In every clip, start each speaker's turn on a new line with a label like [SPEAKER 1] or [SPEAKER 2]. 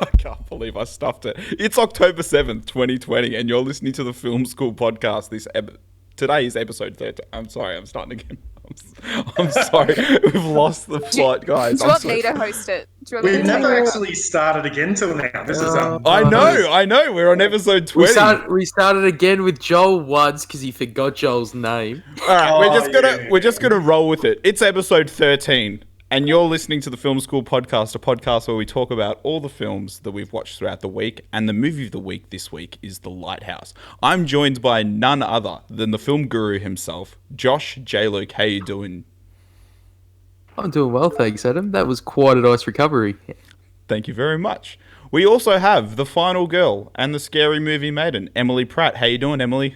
[SPEAKER 1] I can't believe I stuffed it. It's October 7th, 2020, and you're listening to the Film School podcast. Today is episode 13. I'm sorry, I'm starting again. I'm sorry. We've lost the plot, guys.
[SPEAKER 2] Do you want me to host it?
[SPEAKER 3] We've never actually started again till now. This is
[SPEAKER 1] I know. We're on episode 20.
[SPEAKER 4] We started again with Joel once because he forgot Joel's name.
[SPEAKER 1] All right, we're just gonna roll with it. It's episode 13. And you're listening to the Film School podcast, a podcast where we talk about all the films that we've watched throughout the week. And the movie of the week this week is The Lighthouse. I'm joined by none other than the film guru himself, Josh J. Luke. How you doing?
[SPEAKER 4] I'm doing well, thanks, Adam. That was quite a nice recovery.
[SPEAKER 1] Thank you very much. We also have the final girl and the scary movie maiden, Emily Pratt. How you doing, Emily?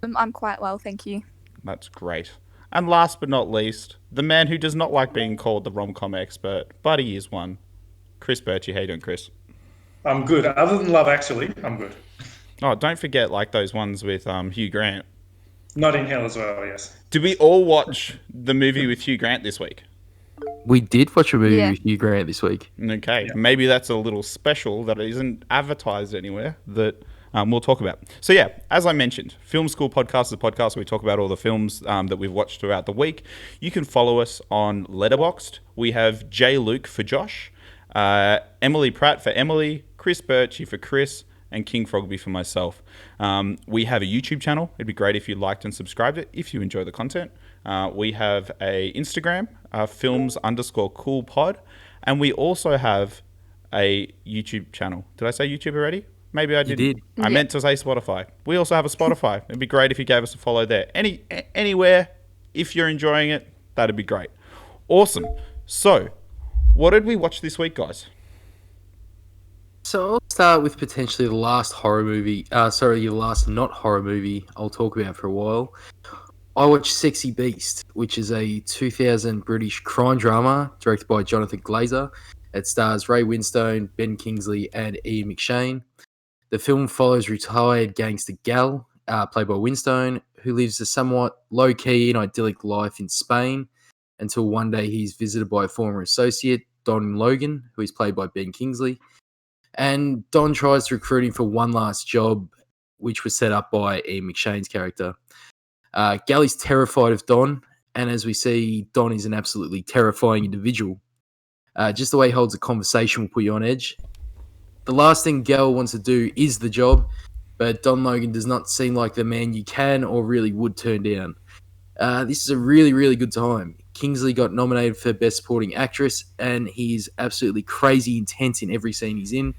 [SPEAKER 2] I'm quite well, thank you.
[SPEAKER 1] That's great. And last but not least, the man who does not like being called the rom-com expert, but he is one, Kris Birchie. How you doing, Kris?
[SPEAKER 3] I'm good. Other than Love Actually, I'm good.
[SPEAKER 1] Oh, don't forget like those ones with Hugh Grant.
[SPEAKER 3] Not in Hell as well, yes.
[SPEAKER 1] Did we all watch the movie with Hugh Grant this week?
[SPEAKER 4] We did watch a movie with Hugh Grant this week.
[SPEAKER 1] Okay, maybe that's a little special that isn't advertised anywhere that we'll talk about. So yeah, as I mentioned, Film School Podcast is a podcast where we talk about all the films that we've watched throughout the week. You can follow us on Letterboxd. We have J. Luke for Josh, Emily Pratt for Emily, Kris Birchie for Kris, and King Frogby for myself. We have a YouTube channel. It'd be great if you liked and subscribed it if you enjoy the content. We have a Instagram, films_coolpod, and we also have a YouTube channel. Did I say YouTube already? Maybe I didn't.
[SPEAKER 4] You did.
[SPEAKER 1] I meant to say Spotify. We also have a Spotify. It'd be great if you gave us a follow there. Anywhere, if you're enjoying it, that'd be great. Awesome. So, what did we watch this week, guys?
[SPEAKER 4] So I'll start with potentially the last horror movie. The last not horror movie I'll talk about for a while. I watched Sexy Beast, which is a 2000 British crime drama directed by Jonathan Glazer. It stars Ray Winstone, Ben Kingsley, and Ian McShane. The film follows retired gangster Gal, played by Winstone, who lives a somewhat low-key and idyllic life in Spain until one day he's visited by a former associate, Don Logan, who is played by Ben Kingsley. And Don tries to recruit him for one last job, which was set up by Ian McShane's character. Gal is terrified of Don, and as we see, Don is an absolutely terrifying individual. Just the way he holds a conversation will put you on edge. The last thing Gal wants to do is the job, but Don Logan does not seem like the man you can or really would turn down. This is a really, really good time. Kingsley got nominated for Best Supporting Actress, and he's absolutely crazy intense in every scene he's in.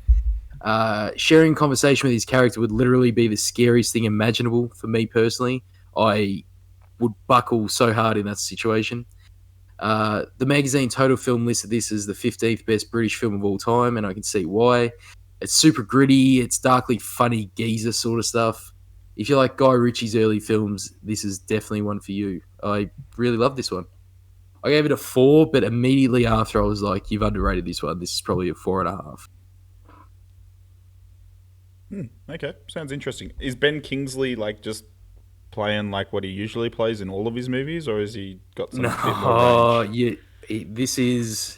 [SPEAKER 4] Sharing conversation with his character would literally be the scariest thing imaginable for me personally. I would buckle so hard in that situation. The magazine Total Film listed this as the 15th best British film of all time, and I can see why. It's super gritty, it's darkly funny geezer sort of stuff. If you like Guy Ritchie's early films, this is definitely one for you. I really love this one. I gave it a 4, but immediately after I was like, you've underrated this one. This is probably a 4.5.
[SPEAKER 1] Okay, sounds interesting. Is Ben Kingsley like just playing like what he usually plays in all of his movies, or has he got some bit more range?
[SPEAKER 4] This is...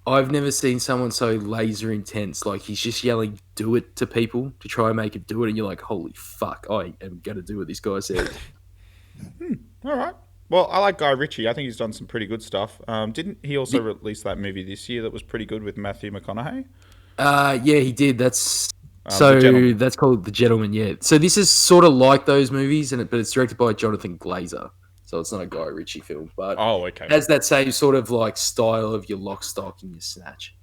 [SPEAKER 4] I've never seen someone so laser intense. Like, he's just yelling, do it to people to try and make it do it. And you're like, holy fuck, I am going to do what this guy said.
[SPEAKER 1] All right. Well, I like Guy Ritchie. I think he's done some pretty good stuff. Didn't he also release that movie this year that was pretty good with Matthew McConaughey?
[SPEAKER 4] Yeah, he did. That's called The Gentleman, yeah. So this is sort of like those movies, but it's directed by Jonathan Glazer. So it's not a Guy Ritchie film, but it has that same sort of like style of your Lock, Stock, and your Snatch.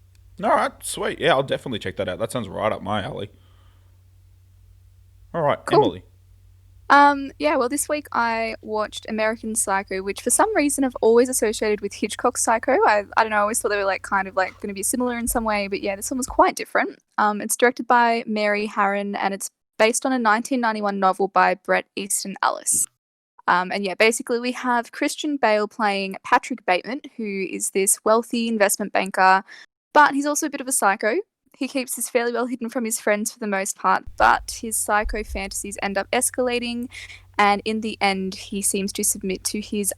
[SPEAKER 1] All right, sweet. Yeah, I'll definitely check that out. That sounds right up my alley. All right,
[SPEAKER 2] cool.
[SPEAKER 1] Emily.
[SPEAKER 2] Well, this week I watched American Psycho, which for some reason I've always associated with Hitchcock's Psycho. I don't know, I always thought they were like kind of like going to be similar in some way, but yeah, this one was quite different. It's directed by Mary Harron, and it's based on a 1991 novel by Bret Easton Ellis. Basically we have Christian Bale playing Patrick Bateman, who is this wealthy investment banker, but he's also a bit of a psycho. He keeps this fairly well hidden from his friends for the most part, but his psycho fantasies end up escalating, and in the end, he seems to submit to his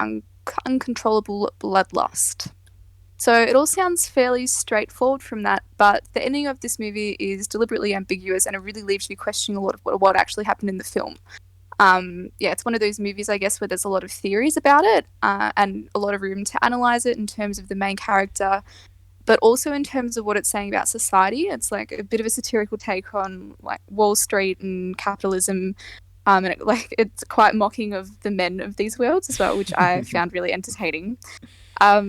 [SPEAKER 2] uncontrollable bloodlust. So it all sounds fairly straightforward from that, but the ending of this movie is deliberately ambiguous and it really leaves you questioning a lot of what actually happened in the film. Yeah, it's one of those movies, I guess, where there's a lot of theories about it and a lot of room to analyze it in terms of the main character, but also in terms of what it's saying about society. It's like a bit of a satirical take on like Wall Street and capitalism. And it's quite mocking of the men of these worlds as well, which I found really entertaining. I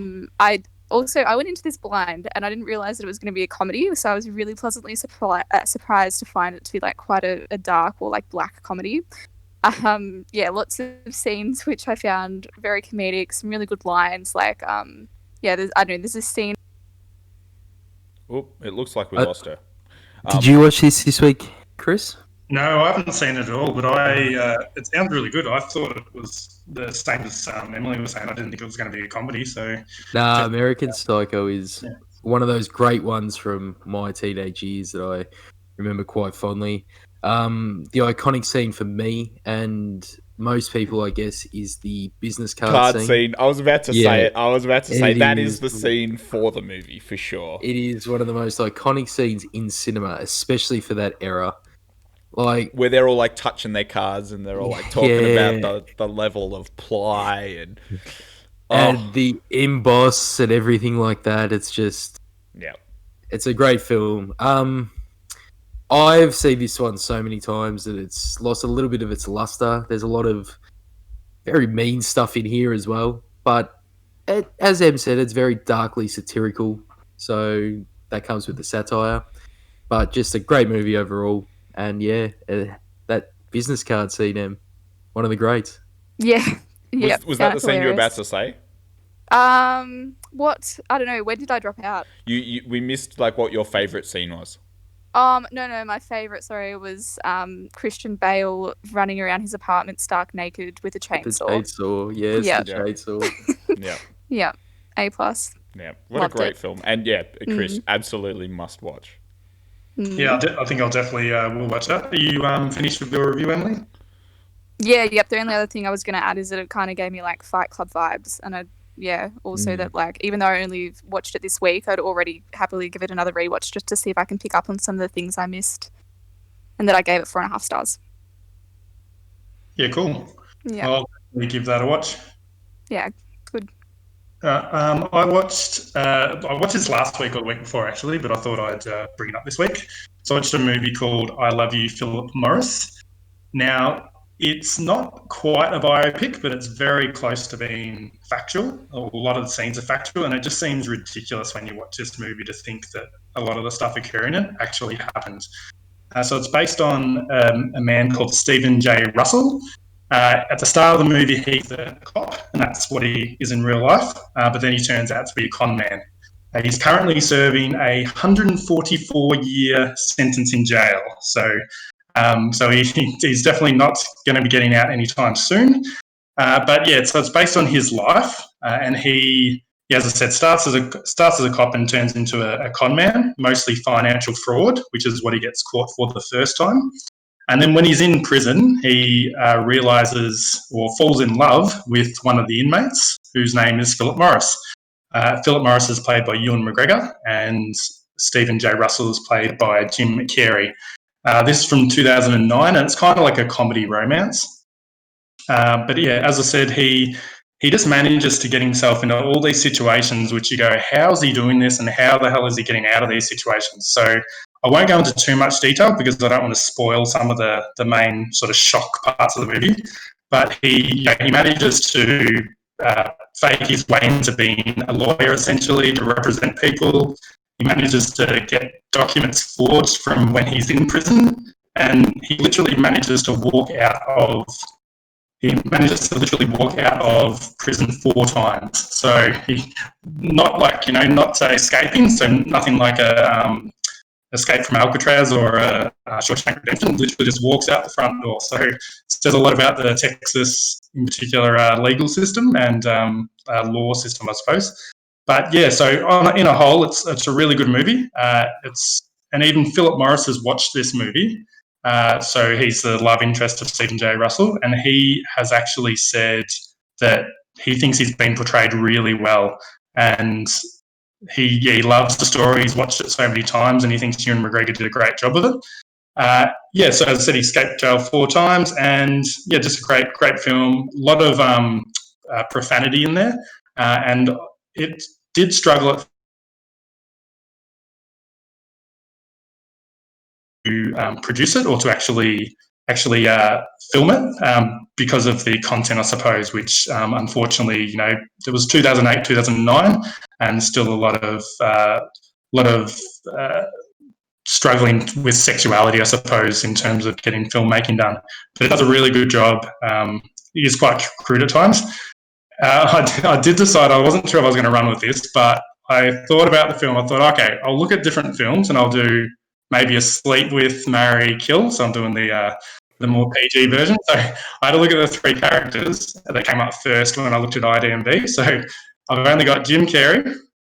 [SPEAKER 2] went into this blind and I didn't realize that it was going to be a comedy, so I was really pleasantly surprised to find it to be like quite a dark or like black comedy. Yeah, lots of scenes which I found very comedic, some really good lines. Like, there's this scene.
[SPEAKER 1] Oh, it looks like we lost her.
[SPEAKER 4] Did you watch this week, Kris?
[SPEAKER 3] No, I haven't seen it at all, but it sounds really good. I thought it was the same as Emily was saying. I didn't think it was going to be a comedy. So,
[SPEAKER 4] American Psycho is one of those great ones from my teenage years that I remember quite fondly. The iconic scene for me and most people, I guess, is the business card scene.
[SPEAKER 1] I was about to say it. I was about to say that is the scene for the movie for sure.
[SPEAKER 4] It is one of the most iconic scenes in cinema, especially for that era. Like
[SPEAKER 1] where they're all like touching their cards and they're all like talking about the level of ply
[SPEAKER 4] and the emboss and everything like that. It's just it's a great film. I've seen this one so many times that it's lost a little bit of its luster. There's a lot of very mean stuff in here as well, but as Em said, it's very darkly satirical, so that comes with the satire. But just a great movie overall. And that business card scene, Em, one of the greats.
[SPEAKER 2] Yeah.
[SPEAKER 1] Was that the scene you were about to say?
[SPEAKER 2] What? I don't know. When did I drop out?
[SPEAKER 1] We missed like what your favourite scene was.
[SPEAKER 2] No. My favourite, was Christian Bale running around his apartment stark naked with a chainsaw.
[SPEAKER 4] The chainsaw.
[SPEAKER 2] Yeah. A+.
[SPEAKER 1] Yeah. What a great film. And Kris, absolutely must watch.
[SPEAKER 3] Yeah, I think I'll definitely will watch that. Are you finished with your review, Emily?
[SPEAKER 2] Yep. The only other thing I was going to add is that it kind of gave me like Fight Club vibes, and that like even though I only watched it this week, I'd already happily give it another rewatch just to see if I can pick up on some of the things I missed, and that I gave it 4.5 stars.
[SPEAKER 3] Yeah, cool.
[SPEAKER 2] Yeah,
[SPEAKER 3] I'll definitely give that a watch.
[SPEAKER 2] Yeah, good.
[SPEAKER 3] I watched this last week or the week before actually, but I thought I'd bring it up this week. So I watched a movie called I Love You, Phillip Morris. Now, it's not quite a biopic, but it's very close to being factual. A lot of the scenes are factual, and it just seems ridiculous when you watch this movie to think that a lot of the stuff occurring in it actually happened. So it's based on a man called Stephen J. Russell. At the start of the movie, he's a cop, and that's what he is in real life. But then he turns out to be a con man. He's currently serving a 144-year sentence in jail. So he's definitely not going to be getting out anytime soon. So it's based on his life, and he, as I said, starts as a cop and turns into a con man, mostly financial fraud, which is what he gets caught for the first time. And then when he's in prison, he realizes or falls in love with one of the inmates, whose name is Phillip Morris. Phillip Morris is played by Ewan McGregor, and Stephen J. Russell is played by Jim Carrey. This is from 2009, and it's kind of like a comedy romance. As I said, he just manages to get himself into all these situations which you go, how is he doing this and how the hell is he getting out of these situations? So I won't go into too much detail because I don't want to spoil some of the main sort of shock parts of the movie. But he manages to fake his way into being a lawyer, essentially, to represent people. He manages to get documents forged from when he's in prison, and he literally manages to walk out of prison 4 times. So not escaping, so nothing like a Escape from Alcatraz or a Shawshank Redemption. Literally just walks out the front door. So it says a lot about the Texas, in particular, legal system and law system, I suppose. But so in a whole, it's a really good movie. And even Phillip Morris has watched this movie. So he's the love interest of Stephen J. Russell, and he has actually said that he thinks he's been portrayed really well. And he loves the story. He's watched it so many times, and he thinks Ewan McGregor did a great job with it. So as I said, he escaped jail 4 times, and just a great film. A lot of profanity in there, and it did struggle to produce it or to actually film it because of the content, I suppose, which unfortunately, it was 2008, 2009, and still a lot of struggling with sexuality, I suppose, in terms of getting filmmaking done. But it does a really good job. It is quite crude at times. I did decide, I wasn't sure if I was going to run with this, but I thought about the film. I thought, okay, I'll look at different films and I'll do maybe a Sleep With, Marry, Kill. So I'm doing the more PG version. So I had to look at the 3 characters that came up first when I looked at IMDb. So I've only got Jim Carrey,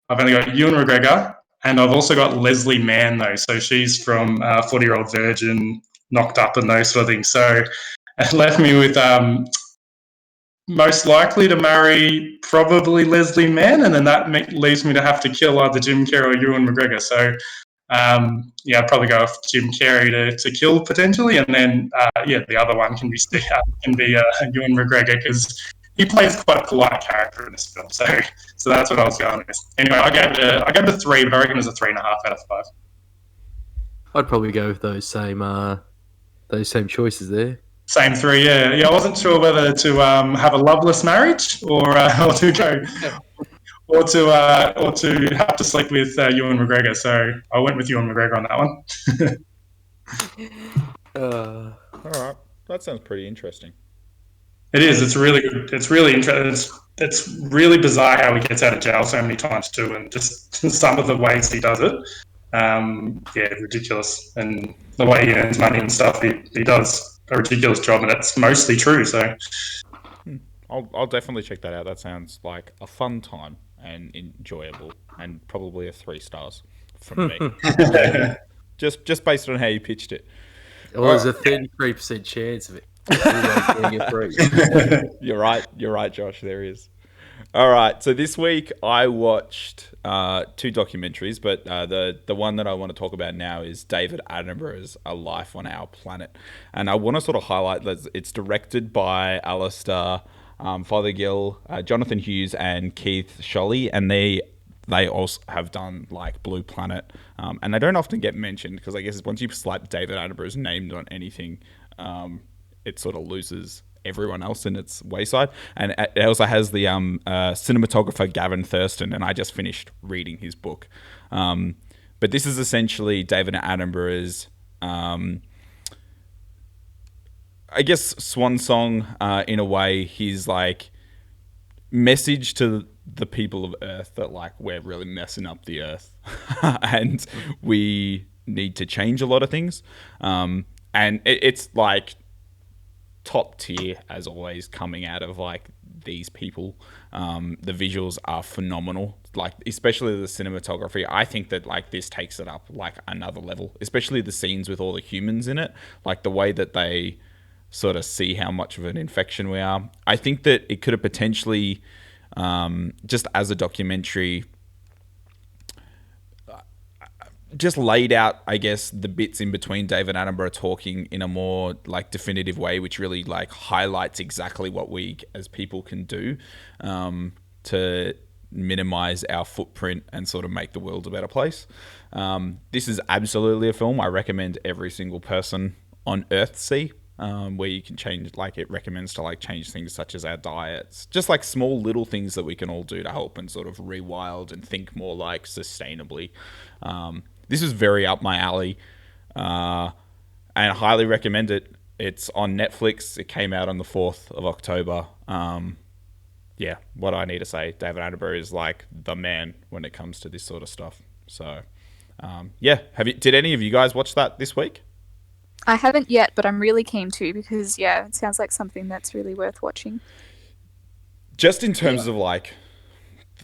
[SPEAKER 3] I've only got Ewan McGregor, and I've also got Leslie Mann, though. So she's from 40-Year-Old Virgin, Knocked Up, and those sort of things. So it left me with most likely to marry probably Leslie Mann, and then that leaves me to have to kill either Jim Carrey or Ewan McGregor. So I'd probably go with Jim Carrey to kill potentially, and then the other one can be Ewan McGregor because he plays quite a polite character in this film. So that's what I was going with. Anyway, I gave it a 3, but I reckon it was a 3.5 out of 5.
[SPEAKER 4] I'd probably go with those same choices there.
[SPEAKER 3] Same 3, yeah. I wasn't sure whether to have a loveless marriage or to go. Or to have to sleep with Ewan McGregor, so I went with Ewan McGregor on that
[SPEAKER 1] one. All right, that sounds pretty interesting.
[SPEAKER 3] It is. It's really good. It's really interesting. It's really bizarre how he gets out of jail so many times too, and just some of the ways he does it. Ridiculous. And the way he earns money and stuff, he does a ridiculous job, and it's mostly true. So
[SPEAKER 1] I'll definitely check that out. That sounds like a fun time and enjoyable, and probably a 3 stars from me. just based on how you pitched it.
[SPEAKER 4] Well, there's a 33% chance of it.
[SPEAKER 1] You're right, Josh. There is. All right. So this week I watched 2 documentaries, but the one that I want to talk about now is David Attenborough's A Life on Our Planet, and I want to sort of highlight that it's directed by Alistair Fothergill, Jonathan Hughes, and Keith Sholly, and they also have done like Blue Planet, and they don't often get mentioned because I guess once you slap David Attenborough's name on anything, it sort of loses everyone else in its wayside. And it also has the cinematographer Gavin Thurston, and I just finished reading his book. But this is essentially David Attenborough's I guess swan song, in a way, his like message to the people of Earth that like we're really messing up the Earth and we need to change a lot of things. And it's like top tier as always coming out of like these people. The visuals are phenomenal, like especially the cinematography. I think that like this takes it up like another level, especially the scenes with all the humans in it, like the way that they sort of see how much of an infection we are. I think that it could have potentially, just as a documentary, just laid out, I guess, the bits in between David Attenborough talking in a more like definitive way, which really like highlights exactly what we as people can do to minimize our footprint and sort of make the world a better place. This is absolutely a film I recommend every single person on Earth see. Where you can change, like it recommends to like change things such as our diets, just like small little things that we can all do to help and sort of rewild and think more like sustainably. This is very up my alley, and I highly recommend it. It's on Netflix. It came out on the 4th of October. Yeah, what I need to say, David Attenborough is like the man when it comes to this sort of stuff. So, yeah, did any of you guys watch that this week?
[SPEAKER 2] I haven't yet, but I'm really keen to because, yeah, it sounds like something that's really worth watching.
[SPEAKER 1] Just in terms of like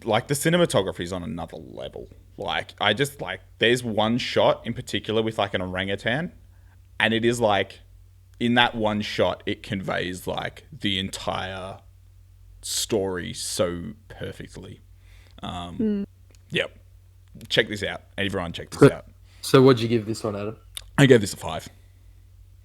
[SPEAKER 1] the cinematography is on another level. Like, I just like, there's one shot in particular with like an orangutan, and it is like, in that one shot, it conveys like the entire story so perfectly. Yep. check this out. Everyone, check this out.
[SPEAKER 4] So what'd you give this one, Adam?
[SPEAKER 1] I gave this a 5.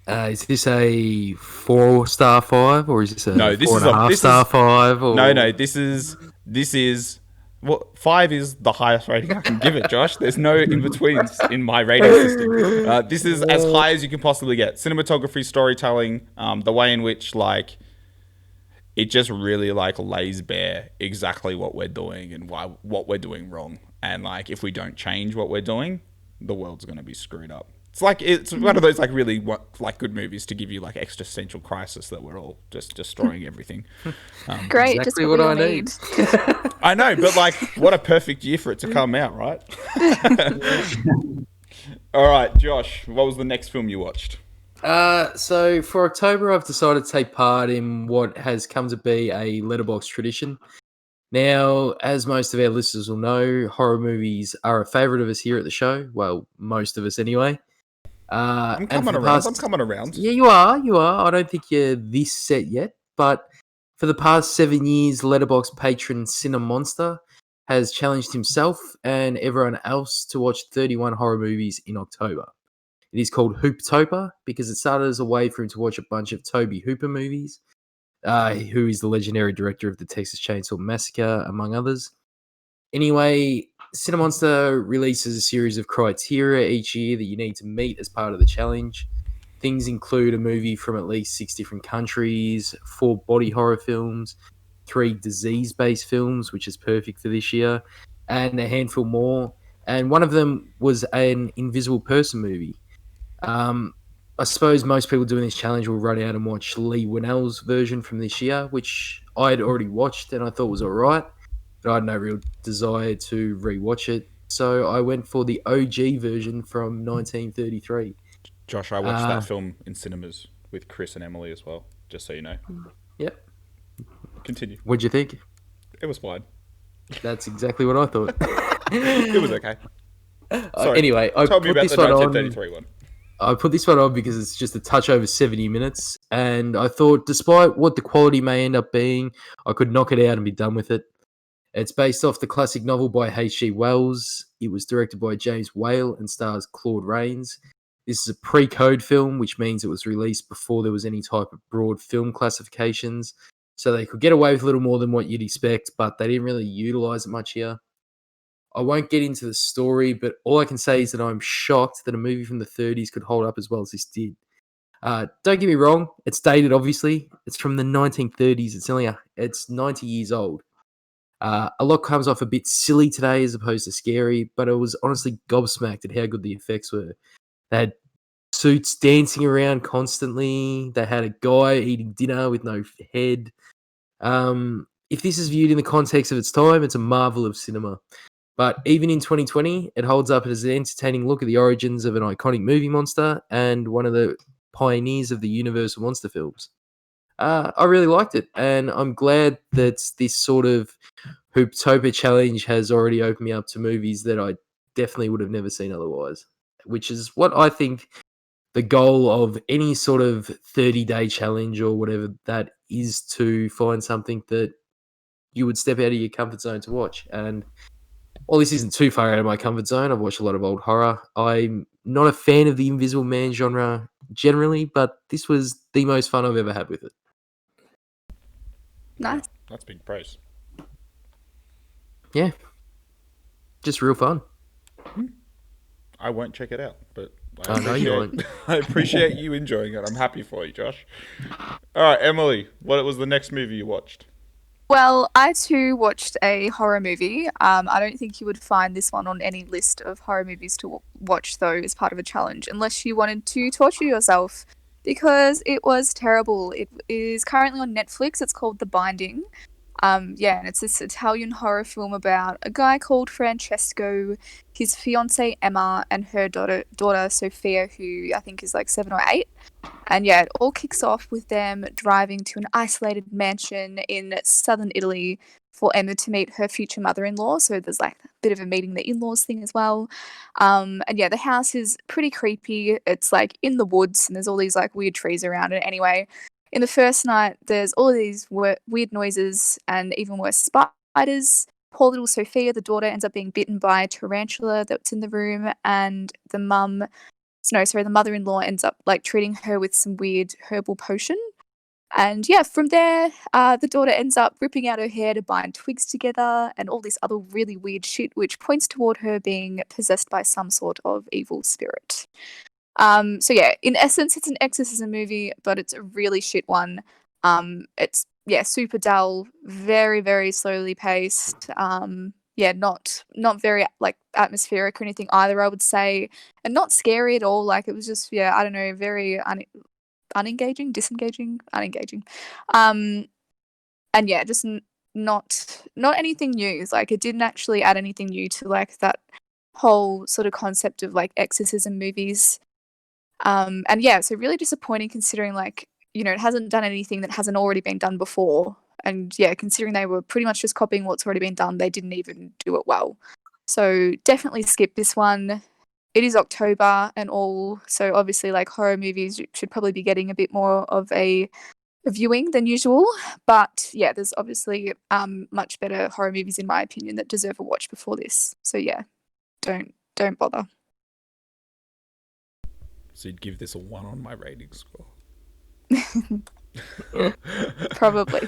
[SPEAKER 4] Is this a 4-star 5, or is this a
[SPEAKER 1] No, this
[SPEAKER 4] four
[SPEAKER 1] is
[SPEAKER 4] and a half star 5? Or...
[SPEAKER 1] No. This is. Well, 5 is the highest rating I can give it, Josh. There's no in-betweens in my rating system. This is as high as you can possibly get. Cinematography, storytelling, the way in which, like, it just really, like, lays bare exactly what we're doing and what we're doing wrong. And, like, if we don't change what we're doing, the world's going to be screwed up. It's one of those, like, really, like, good movies to give you, like, existential crisis that we're all just destroying everything.
[SPEAKER 2] Great,
[SPEAKER 4] exactly
[SPEAKER 2] just
[SPEAKER 4] what
[SPEAKER 2] we
[SPEAKER 4] I
[SPEAKER 2] need.
[SPEAKER 1] I know, but, like, what a perfect year for it to come out, right? All right, Josh, what was the next film you watched?
[SPEAKER 4] So for October, I've decided to take part in what has come to be a Letterboxd tradition. Now, as most of our listeners will know, horror movies are a favourite of us here at the show. Well, most of us anyway.
[SPEAKER 1] I'm coming around.
[SPEAKER 4] Yeah, you are. I don't think you're this set yet, but for the past 7 years, Letterboxd patron Cinemonster has challenged himself and everyone else to watch 31 horror movies in October. It is called Hooptober because it started as a way for him to watch a bunch of Tobe Hooper movies, who is the legendary director of the Texas Chainsaw Massacre, among others. Anyway, Cinemonster releases a series of criteria each year that you need to meet as part of the challenge. Things include a movie from at least 6 different countries, 4 body horror films, 3 disease-based films, which is perfect for this year, and a handful more. And one of them was an Invisible Person movie. I suppose most people doing this challenge will run out and watch Lee Winnell's version from this year, which I had already watched and I thought was alright, but I had no real desire to rewatch it. So I went for the OG version from 1933.
[SPEAKER 1] Josh, I watched that film in cinemas with Kris and Emily as well, just so you know.
[SPEAKER 4] Yep.
[SPEAKER 1] Continue.
[SPEAKER 4] What'd you think?
[SPEAKER 1] It was fine.
[SPEAKER 4] That's exactly what I thought.
[SPEAKER 1] It was okay. Sorry.
[SPEAKER 4] Anyway, I
[SPEAKER 1] Tell
[SPEAKER 4] put
[SPEAKER 1] me about
[SPEAKER 4] this
[SPEAKER 1] the
[SPEAKER 4] one
[SPEAKER 1] 1933 one.
[SPEAKER 4] I put this one on because it's just a touch over 70 minutes, and I thought, despite what the quality may end up being, I could knock it out and be done with it. It's based off the classic novel by H.G. Wells. It was directed by James Whale and stars Claude Rains. This is a pre-code film, which means it was released before there was any type of broad film classifications, so they could get away with a little more than what you'd expect, but they didn't really utilize it much here. I won't get into the story, but all I can say is that I'm shocked that a movie from the 30s could hold up as well as this did. Don't get me wrong, it's dated, obviously. It's from the 1930s. It's 90 years old. A lot comes off a bit silly today as opposed to scary, but I was honestly gobsmacked at how good the effects were. They had suits dancing around constantly. They had a guy eating dinner with no head. If this is viewed in the context of its time, it's a marvel of cinema. But even in 2020, it holds up as an entertaining look at the origins of an iconic movie monster and one of the pioneers of the Universal monster films. I really liked it, and I'm glad that this sort of Hooptober challenge has already opened me up to movies that I definitely would have never seen otherwise, which is what I think the goal of any sort of 30-day challenge or whatever that is, to find something that you would step out of your comfort zone to watch. And while this isn't too far out of my comfort zone, I've watched a lot of old horror. I'm not a fan of the Invisible Man genre generally, but this was the most fun I've ever had with it.
[SPEAKER 2] Nice.
[SPEAKER 1] That's big praise.
[SPEAKER 4] Yeah. Just real fun.
[SPEAKER 1] I won't check it out, but I appreciate you enjoying it. I'm happy for you, Josh. All right, Emily, what was the next movie you watched?
[SPEAKER 2] Well, I too watched a horror movie. I don't think you would find this one on any list of horror movies to watch, though, as part of a challenge, unless you wanted to torture yourself, because it was terrible. It is currently on Netflix. It's called The Binding. And it's this Italian horror film about a guy called Francesco, his fiancée Emma, and her daughter Sophia, who I think is like 7 or 8. And it all kicks off with them driving to an isolated mansion in southern Italy for Emma to meet her future mother-in-law. So there's like a bit of a meeting the in-laws thing as well. The house is pretty creepy. It's like in the woods and there's all these like weird trees around it. Anyway, in the first night, there's all of these weird noises and even worse, spiders. poor little Sophia, the daughter, ends up being bitten by a tarantula that's in the room, and the mother-in-law ends up like treating her with some weird herbal potion. And yeah, from there, the daughter ends up ripping out her hair to bind twigs together and all this other really weird shit, which points toward her being possessed by some sort of evil spirit. So yeah, in essence, it's an exorcism movie, but it's a really shit one. It's super dull, very, very slowly paced. Not very like atmospheric or anything either, I would say, and not scary at all. Like it was just I don't know, very disengaging. And yeah, just not anything new. Like it didn't actually add anything new to like that whole sort of concept of like exorcism movies. And yeah, so really disappointing considering like, you know, it hasn't done anything that hasn't already been done before. And yeah, considering they were pretty much just copying what's already been done, they didn't even do it well. So definitely skip this one. It is October and all, so obviously like horror movies should probably be getting a bit more of a viewing than usual. But yeah, there's obviously much better horror movies in my opinion that deserve a watch before this. So yeah, don't bother.
[SPEAKER 1] So you'd give this a 1 on my rating score?
[SPEAKER 2] Probably.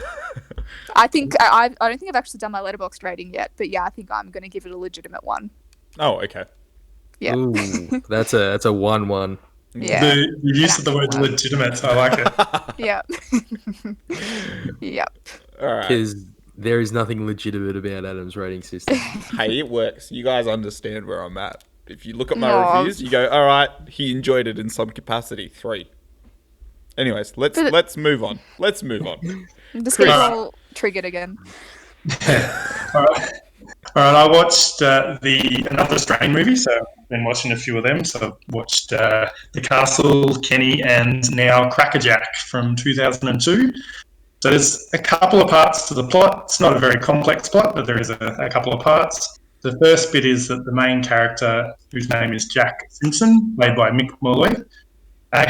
[SPEAKER 2] I think I don't think I've actually done my Letterboxd rating yet, but yeah, I think I'm going to give it a legitimate 1.
[SPEAKER 1] Oh, okay.
[SPEAKER 2] Yeah.
[SPEAKER 4] Ooh, that's a 1-1.
[SPEAKER 2] Yeah.
[SPEAKER 3] The use of the word legitimate, I like it.
[SPEAKER 2] Yep. Yep.
[SPEAKER 1] All right.
[SPEAKER 4] Because there is nothing legitimate about Adam's rating system.
[SPEAKER 1] Hey, it works. You guys understand where I'm at. If you look at my reviews, you go, all right, he enjoyed it in some capacity. 3. Anyways, let's move on.
[SPEAKER 2] I'm just getting all triggered again.
[SPEAKER 3] All right. I watched another Australian movie, so I've been watching a few of them. So I've watched The Castle, Kenny, and now Crackerjack from 2002. So there's a couple of parts to the plot. It's not a very complex plot, but there is a couple of parts. The first bit is that the main character, whose name is Jack Simpson, played by Mick Molloy,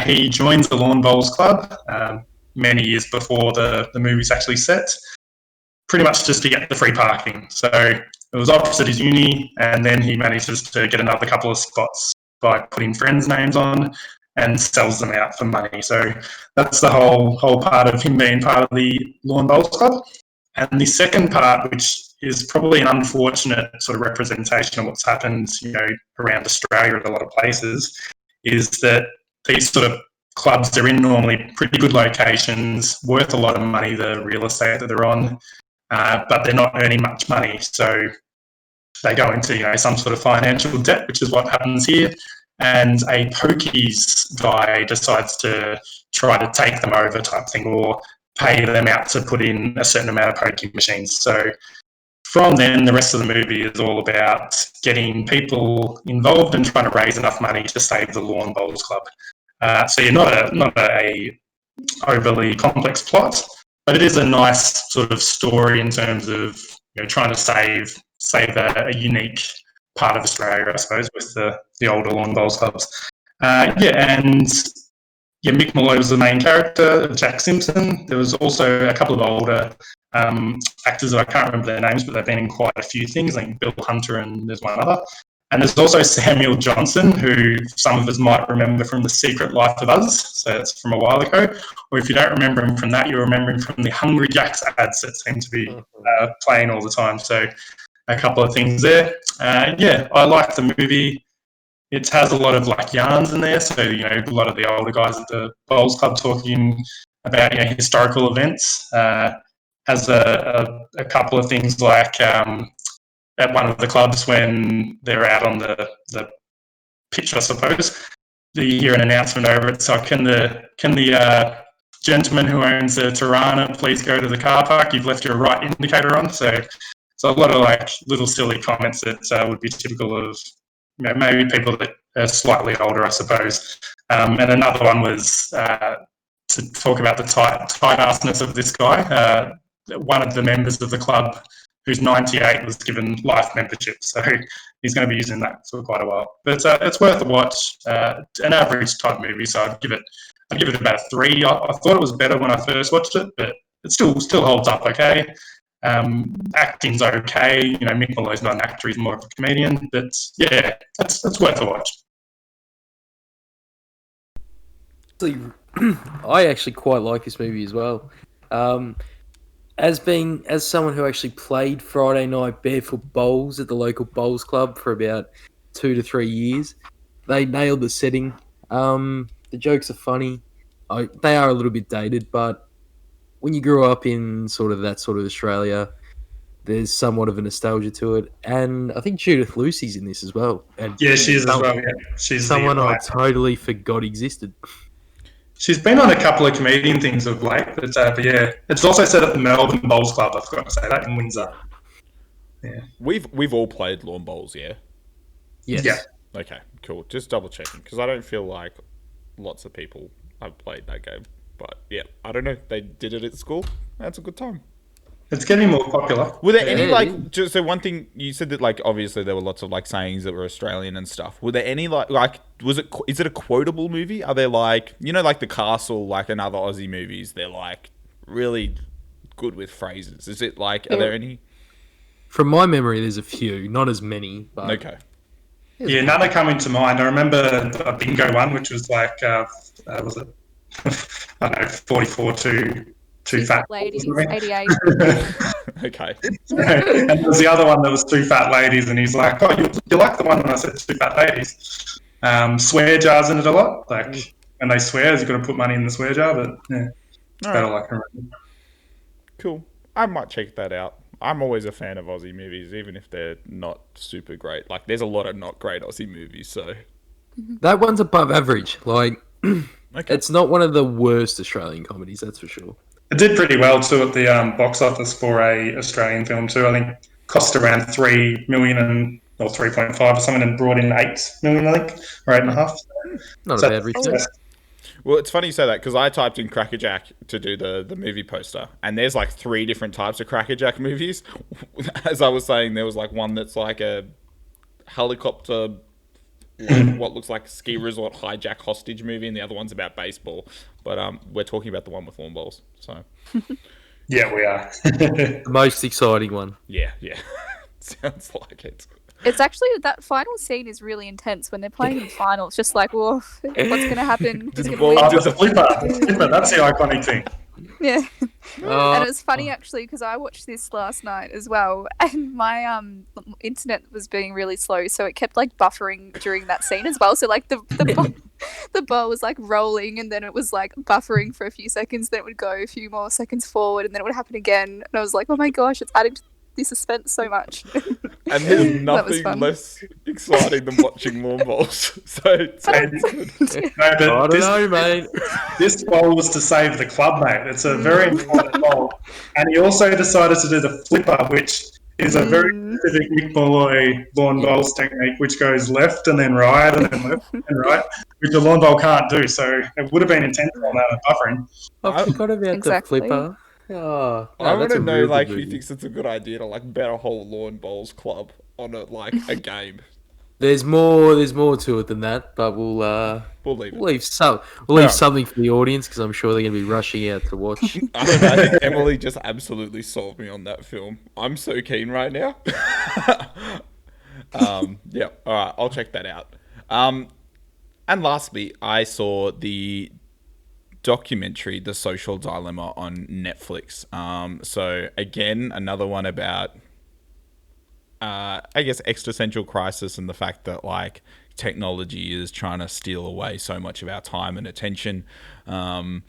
[SPEAKER 3] he joins the Lawn Bowls Club many years before the movie's actually set, pretty much just to get the free parking. So it was opposite his uni, and then he manages to get another couple of spots by putting friends' names on and sells them out for money. So that's the whole part of him being part of the Lawn Bowls Club. And the second part, which is probably an unfortunate sort of representation of what's happened, around Australia at a lot of places, is that these sort of clubs are in normally pretty good locations, worth a lot of money, the real estate that they're on, but they're not earning much money. So they go into some sort of financial debt, which is what happens here. And a pokies guy decides to try to take them over type thing, or pay them out to put in a certain amount of pokie machines. So from then, the rest of the movie is all about getting people involved and trying to raise enough money to save the Lawn Bowls Club. So you're not a overly complex plot, but it is a nice sort of story in terms of trying to save a unique part of Australia, I suppose, with the older Lawn Bowls clubs. Mick Molloy was the main character, Jack Simpson. There was also a couple of older actors that I can't remember their names, but they've been in quite a few things, like Bill Hunter, and there's one other. And there's also Samuel Johnson, who some of us might remember from The Secret Life of Us, so it's from a while ago. Or if you don't remember him from that, you'll remember him from the Hungry Jack's ads that seem to be playing all the time. So a couple of things there. I like the movie. It has a lot of yarns in there, so a lot of the older guys at the Bowls Club talking about historical events. Has a couple of things like at one of the clubs when they're out on the pitch, I suppose, you hear an announcement over it. So can the gentleman who owns the Tirana please go to the car park? You've left your right indicator on. So a lot of little silly comments that would be typical of maybe people that are slightly older, I suppose. And another one was to talk about the tight-assness of this guy. One of the members of the club, who's 98, was given life membership, so he's going to be using that for quite a while. But it's worth a watch. An average type movie, so I'd give it about a 3. I thought it was better when I first watched it, but it still holds up okay. Acting's okay. You know, Mick Malloy's not an actor; he's more of a comedian. But yeah, that's worth a watch.
[SPEAKER 4] I actually quite like this movie as well. As someone who actually played Friday night barefoot bowls at the local bowls club for about 2 to 3 years, they nailed the setting. The jokes are funny. They are a little bit dated, but when you grew up in that sort of Australia, there's somewhat of a nostalgia to it. And I think Judith Lucy's in this as well. And
[SPEAKER 3] Yeah, she is as well. Yeah, she's
[SPEAKER 4] someone I totally forgot existed.
[SPEAKER 3] She's been on a couple of comedian things of late, but yeah, it's also set at the Melbourne Bowls Club. I forgot to say that in Windsor. Yeah,
[SPEAKER 1] we've all played lawn bowls, yeah.
[SPEAKER 4] Yes.
[SPEAKER 3] Yeah.
[SPEAKER 1] Okay, cool. Just double checking because I don't feel like lots of people have played that game. But yeah, I don't know. They did it at school. That's a good time.
[SPEAKER 3] It's getting more popular.
[SPEAKER 1] Were there any just so one thing you said that obviously there were lots of sayings that were Australian and stuff. Were there any is it a quotable movie? Are there The Castle, and other Aussie movies? They're really good with phrases. Is it are there any?
[SPEAKER 4] From my memory, there's a few, not as many. But
[SPEAKER 1] okay.
[SPEAKER 3] Yeah, none are coming to mind. I remember a bingo one, which was was it? I don't know, 44 two fat
[SPEAKER 2] ladies, 88.
[SPEAKER 1] Okay.
[SPEAKER 3] And there was the other one that was two fat ladies, and he's like, "Oh, you like the one when I said two fat ladies?" Swear jars in it a lot. When they swear, you've got to put money in the swear jar. But yeah, it's better I can remember.
[SPEAKER 1] Cool. I might check that out. I'm always a fan of Aussie movies, even if they're not super great. There's a lot of not great Aussie movies, so
[SPEAKER 4] that one's above average.
[SPEAKER 1] okay.
[SPEAKER 4] It's not one of the worst Australian comedies, that's for sure.
[SPEAKER 3] It did pretty well too at the box office for a Australian film too. I think cost around 3 million or 3.5 or something, and brought in 8 million, I think, or 8.5.
[SPEAKER 4] Not a bad return.
[SPEAKER 1] Well, it's funny you say that because I typed in Crackerjack to do the movie poster, and there's 3 different types of Crackerjack movies. As I was saying, there was one that's a helicopter, what looks like a ski resort hijack hostage movie, and the other one's about baseball. But we're talking about the one with lawn bowls. So
[SPEAKER 3] yeah, we are.
[SPEAKER 4] The most exciting one.
[SPEAKER 1] Yeah. Sounds like it.
[SPEAKER 2] It's actually that final scene is really intense when they're playing in the final. It's just whoa, what's going to happen? Who's gonna win?
[SPEAKER 3] There's a flipper. That's the iconic thing.
[SPEAKER 2] Yeah. And it was funny actually because I watched this last night as well, and my internet was being really slow, so it kept buffering during that scene as well. So the ball was rolling, and then it was buffering for a few seconds, then it would go a few more seconds forward, and then it would happen again. And I was like, oh my gosh, it's adding to the suspense so much.
[SPEAKER 1] And there's nothing less exciting than watching lawn bowls. I
[SPEAKER 4] don't know, mate.
[SPEAKER 3] This bowl was to save the club, mate. It's a very important bowl. And he also decided to do the flipper, which is a very specific Mick Malloy lawn bowls technique, which goes left and then right and then left and right, which a lawn bowl can't do. So it would have been intentional amount of buffering.
[SPEAKER 4] I forgot about the flipper. Oh,
[SPEAKER 1] I want to know who thinks it's a good idea to bet a whole lawn bowls club on a game.
[SPEAKER 4] There's more to it than that, but we'll
[SPEAKER 1] leave it.
[SPEAKER 4] We'll leave something for the audience because I'm sure they're going to be rushing out to watch.
[SPEAKER 1] I don't know. I think Emily just absolutely sold me on that film. I'm so keen right now. Yeah. All right. I'll check that out. And lastly, I saw the documentary The Social Dilemma on Netflix. So again, another one about I guess existential crisis and the fact that technology is trying to steal away so much of our time and attention. And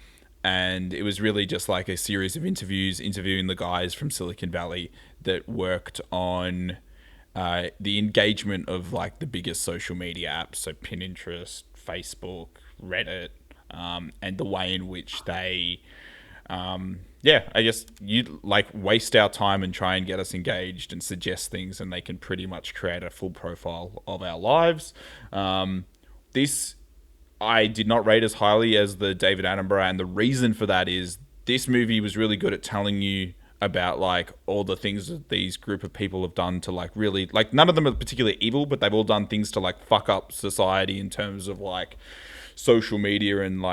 [SPEAKER 1] it was really just a series of interviewing the guys from Silicon Valley that worked on the engagement of the biggest social media apps, so Pinterest, Facebook, Reddit, and the way in which they, I guess you waste our time and try and get us engaged and suggest things, and they can pretty much create a full profile of our lives. This I did not rate as highly as the David Attenborough, and the reason for that is this movie was really good at telling you about all the things that these group of people have done to really none of them are particularly evil, but they've all done things to fuck up society in terms of social media and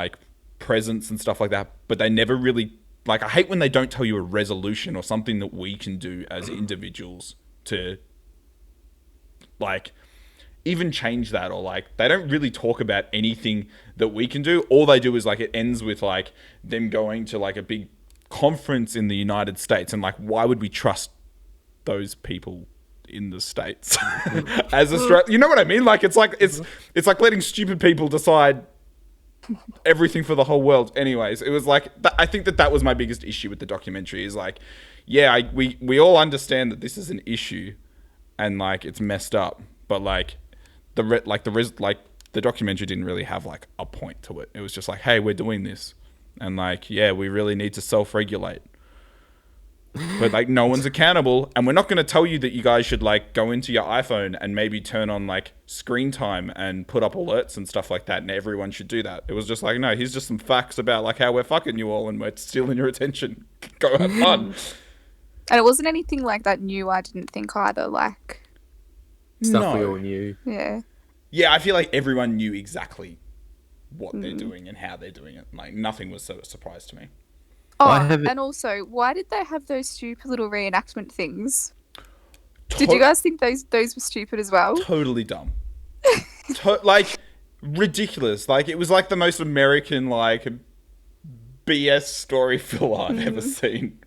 [SPEAKER 1] presence and stuff like that, but they never really like, I hate when they don't tell you a resolution or something that we can do as individuals to, like, even change that, or like they don't really talk about anything that we can do. All they do is like it ends with like them going to like a big conference in the United States, and like why would we trust those people in the States as Australia? You know what I mean? Like it's like letting stupid people decide everything for the whole world. Anyways, it was like I think that was my biggest issue with the documentary is like, yeah, we all understand that this is an issue and like it's messed up, but like the documentary didn't really have like a point to it. It was just like, hey, we're doing this, and like, yeah, we really need to self-regulate, but like no one's accountable, and we're not going to tell you that you guys should like go into your iPhone and maybe turn on like screen time and put up alerts and stuff like that, and everyone should do that. It was just like, no, here's just some facts about like how we're fucking you all and we're stealing your attention. Go have fun.
[SPEAKER 2] And it wasn't anything like that new, I didn't think either. Like
[SPEAKER 4] Stuff we all knew.
[SPEAKER 2] Yeah.
[SPEAKER 1] Yeah, I feel like everyone knew exactly what they're doing and how they're doing it. Like, nothing was a surprise to me.
[SPEAKER 2] Oh, and also, why did they have those stupid little reenactment things? Did you guys think those were stupid as well?
[SPEAKER 1] Totally dumb. Like, ridiculous. Like, it was like the most American, like, BS story filler I've ever seen.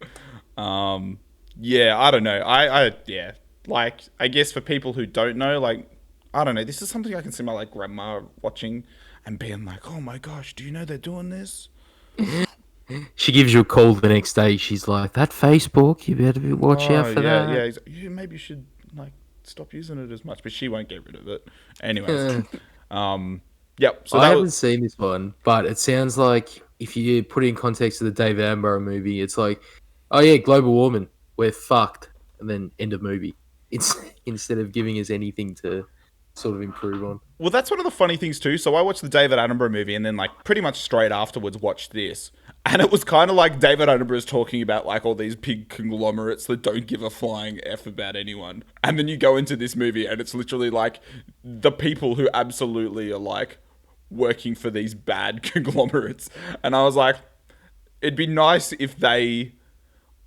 [SPEAKER 1] Yeah, I don't know. Yeah. Like, I guess for people who don't know, like, I don't know, this is something I can see my, like, grandma watching and being like, oh my gosh, do you know they're doing this?
[SPEAKER 4] She gives you a call the next day. She's like, that Facebook, you better watch out for that.
[SPEAKER 1] Yeah, yeah, maybe you should, like, stop using it as much, but she won't get rid of it. Anyways. Yep. So
[SPEAKER 4] I haven't seen this one, but it sounds like if you put it in context of the David Attenborough movie, it's like, oh yeah, global warming, we're fucked, and then end of movie. It's instead of giving us anything to sort of improve on.
[SPEAKER 1] Well, that's one of the funny things too. So I watched the David Attenborough movie and then like pretty much straight afterwards watched this. And it was kind of like David Attenborough's talking about like all these big conglomerates that don't give a flying F about anyone. And then you go into this movie and it's literally like the people who absolutely are like working for these bad conglomerates. And I was like, it'd be nice if they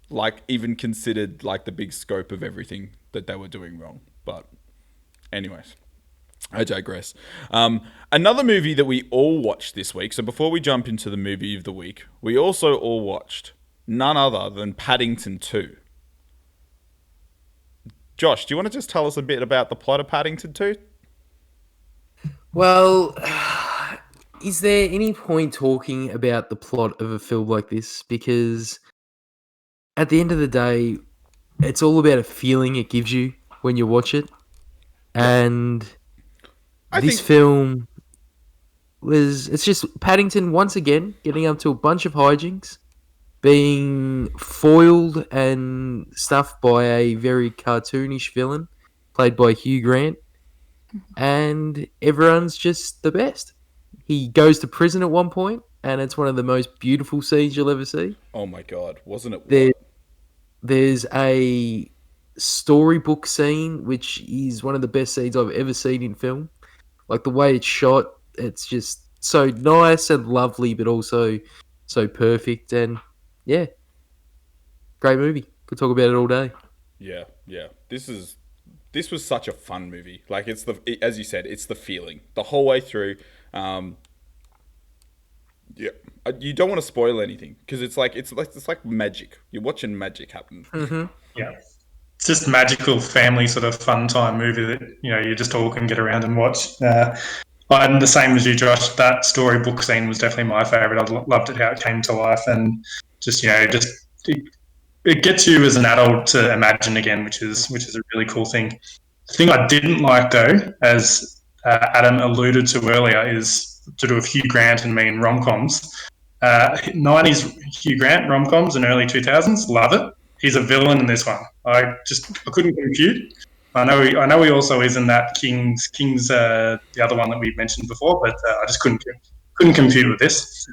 [SPEAKER 1] like even considered like the big scope of everything that they were doing wrong. But anyways, I digress. Another movie that we all watched this week. So before we jump into the movie of the week, we also all watched none other than Paddington 2. Josh, do you want to just tell us a bit about the plot of Paddington 2?
[SPEAKER 4] Well, is there any point talking about the plot of a film like this? Because at the end of the day, it's all about a feeling it gives you when you watch it. And this film it's just Paddington once again getting up to a bunch of hijinks, being foiled and stuff by a very cartoonish villain played by Hugh Grant, and everyone's just the best. He goes to prison at one point, and it's one of the most beautiful scenes you'll ever see.
[SPEAKER 1] Oh my god, wasn't it?
[SPEAKER 4] There's a storybook scene which is one of the best scenes I've ever seen in film. Like the way it's shot, it's just so nice and lovely, but also so perfect. And yeah, great movie. Could talk about it all day.
[SPEAKER 1] Yeah. This was such a fun movie. Like as you said, it's the feeling the whole way through. Yeah, you don't want to spoil anything because it's like magic. You're watching magic happen.
[SPEAKER 4] Mm-hmm.
[SPEAKER 3] Yeah. It's just magical family sort of fun time movie that, you know, you just all can get around and watch. I'm the same as you, Josh. That storybook scene was definitely my favourite. I loved it how it came to life, and just, you know, it gets you as an adult to imagine again, which is a really cool thing. The thing I didn't like though, as Adam alluded to earlier, is to do with Hugh Grant and me in rom-coms. 90s Hugh Grant rom-coms and early 2000s, love it. He's a villain in this one. I couldn't compute. I know he also is in that King's the other one that we mentioned before, but I just couldn't compute with this.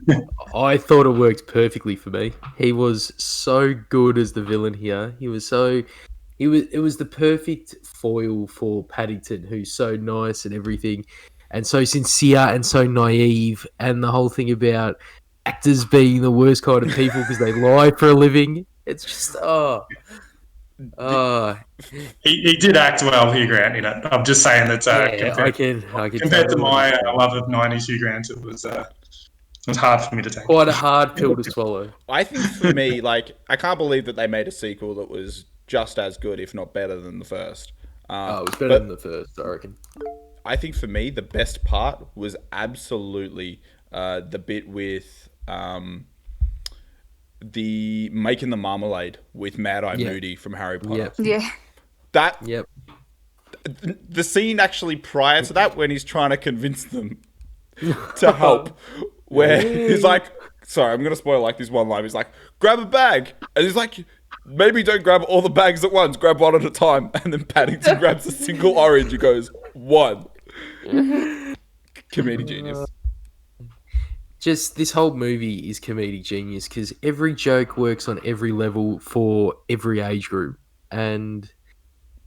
[SPEAKER 4] I thought it worked perfectly for me. He was so good as the villain here. It was the perfect foil for Paddington, who's so nice and everything, and so sincere and so naive, and the whole thing about actors being the worst kind of people because they lie for a living. It's just
[SPEAKER 3] He did act well, Hugh Grant, in it. I'm just saying that
[SPEAKER 4] yeah, I can
[SPEAKER 3] compared to
[SPEAKER 4] totally
[SPEAKER 3] my
[SPEAKER 4] understand.
[SPEAKER 3] love of 90s Hugh Grant, it was hard for me to take.
[SPEAKER 4] Quite a hard pill to swallow.
[SPEAKER 1] I think for me, like, I can't believe that they made a sequel that was just as good, if not better than the first.
[SPEAKER 4] It was better
[SPEAKER 1] but
[SPEAKER 4] than the first, I reckon.
[SPEAKER 1] I think for me, the best part was absolutely the bit with the making the marmalade with Mad Eye Moody from Harry Potter.
[SPEAKER 2] Yeah.
[SPEAKER 4] Yep.
[SPEAKER 1] The scene actually prior to that, when he's trying to convince them to help, where he's like, sorry, I'm going to spoil like this one line. He's like, grab a bag. And he's like, maybe don't grab all the bags at once, grab one at a time. And then Paddington grabs a single orange and goes, one. Comedic genius.
[SPEAKER 4] Just this whole movie is comedic genius because every joke works on every level for every age group. And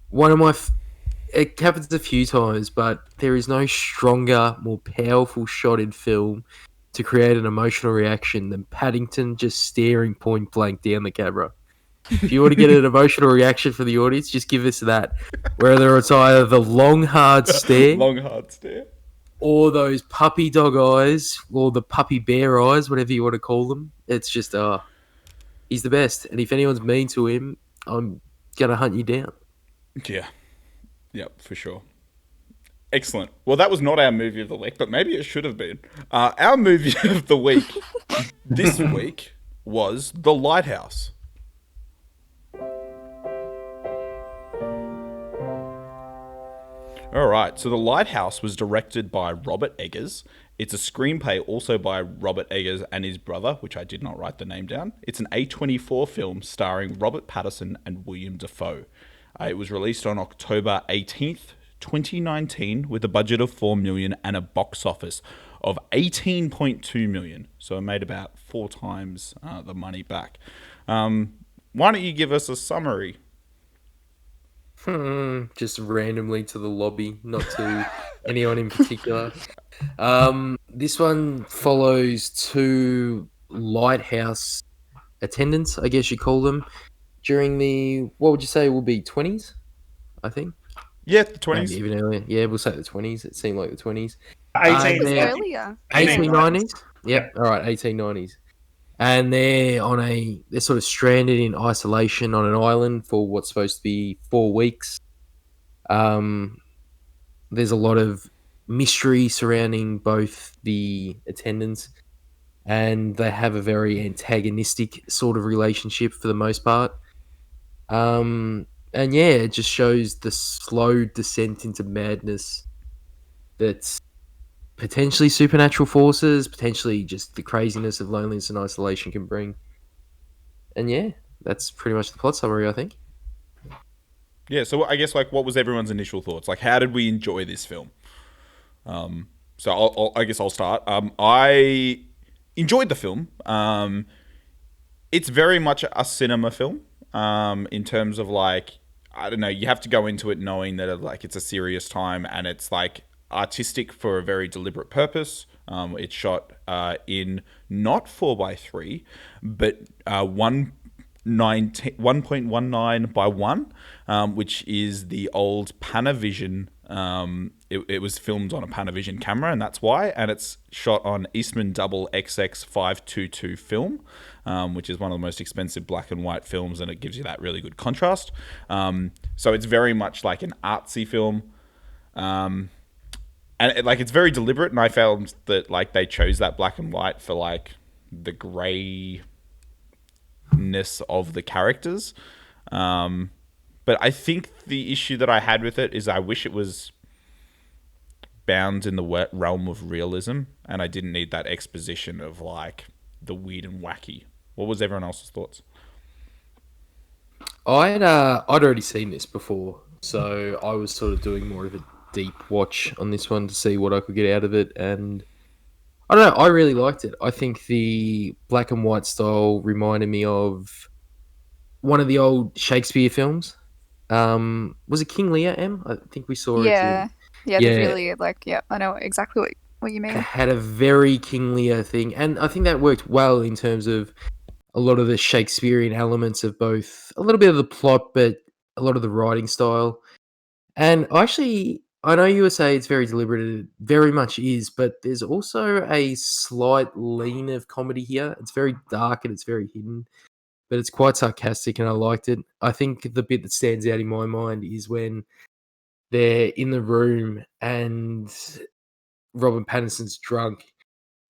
[SPEAKER 4] one of my... it happens a few times, but there is no stronger, more powerful shot in film to create an emotional reaction than Paddington just staring point blank down the camera. If you want to get an emotional reaction from the audience, just give us that. Whether it's either the long, hard stare, or those puppy dog eyes, or the puppy bear eyes, whatever you want to call them. It's just, he's the best. And if anyone's mean to him, I'm going to hunt you down.
[SPEAKER 1] Yeah. Yep, for sure. Excellent. Well, that was not our movie of the week, but maybe it should have been. Our movie of the week this week was The Lighthouse. All right, so The Lighthouse was directed by Robert Eggers. It's a screenplay also by Robert Eggers and his brother, which I did not write the name down. It's an A24 film starring Robert Pattinson and William Dafoe. It was released on October 18th, 2019, with a budget of $4 million and a box office of $18.2 million. So it made about 4 times the money back. Why don't you give us a summary?
[SPEAKER 4] Just randomly to the lobby, not to anyone in particular. This one follows 2 lighthouse attendants, I guess you call them, during the, what would you say would be 20s, I think?
[SPEAKER 1] Yeah, the 20s.
[SPEAKER 4] Maybe even earlier. Yeah, we'll say the 20s. It seemed like the 20s.
[SPEAKER 2] 1890s.
[SPEAKER 4] Yep, all right, 1890s. And they're sort of stranded in isolation on an island for what's supposed to be 4 weeks. There's a lot of mystery surrounding both the attendants, and they have a very antagonistic sort of relationship for the most part. And yeah, it just shows the slow descent into madness that's potentially supernatural forces, potentially just the craziness of loneliness and isolation can bring. And yeah, that's pretty much the plot summary, I think.
[SPEAKER 1] Yeah, so I guess, like, what was everyone's initial thoughts? Like, how did we enjoy this film? So I guess I'll start. I enjoyed the film. It's very much a cinema film. In terms of, like, I don't know, you have to go into it knowing that, like, it's a serious time and it's, like, artistic for a very deliberate purpose. It's shot in not 4:3, but 1.19 by 1, which is the old Panavision. It was filmed on a Panavision camera, and that's why. And it's shot on Eastman Double XX 522 film, which is one of the most expensive black and white films, and it gives you that really good contrast. So it's very much like an artsy film. And it's very deliberate, and I found that, like, they chose that black and white for, like, the grayness of the characters. But I think the issue that I had with it is I wish it was bound in the realm of realism, and I didn't need that exposition of, like, the weird and wacky. What was everyone else's thoughts?
[SPEAKER 4] I'd already seen this before, so I was sort of doing more of a deep watch on this one to see what I could get out of it, and I don't know, I really liked it. I think the black and white style reminded me of one of the old Shakespeare films. Was it King Lear, Em? I think we saw it.
[SPEAKER 2] Yeah, really, like, yeah, I know exactly what you mean.
[SPEAKER 4] had a very King Lear thing, and I think that worked well in terms of a lot of the Shakespearean elements of both a little bit of the plot, but a lot of the writing style. And actually, I know you would say it's very deliberate, it very much is, but there's also a slight lean of comedy here. It's very dark and it's very hidden, but it's quite sarcastic, and I liked it. I think the bit that stands out in my mind is when they're in the room and Robin Pattinson's drunk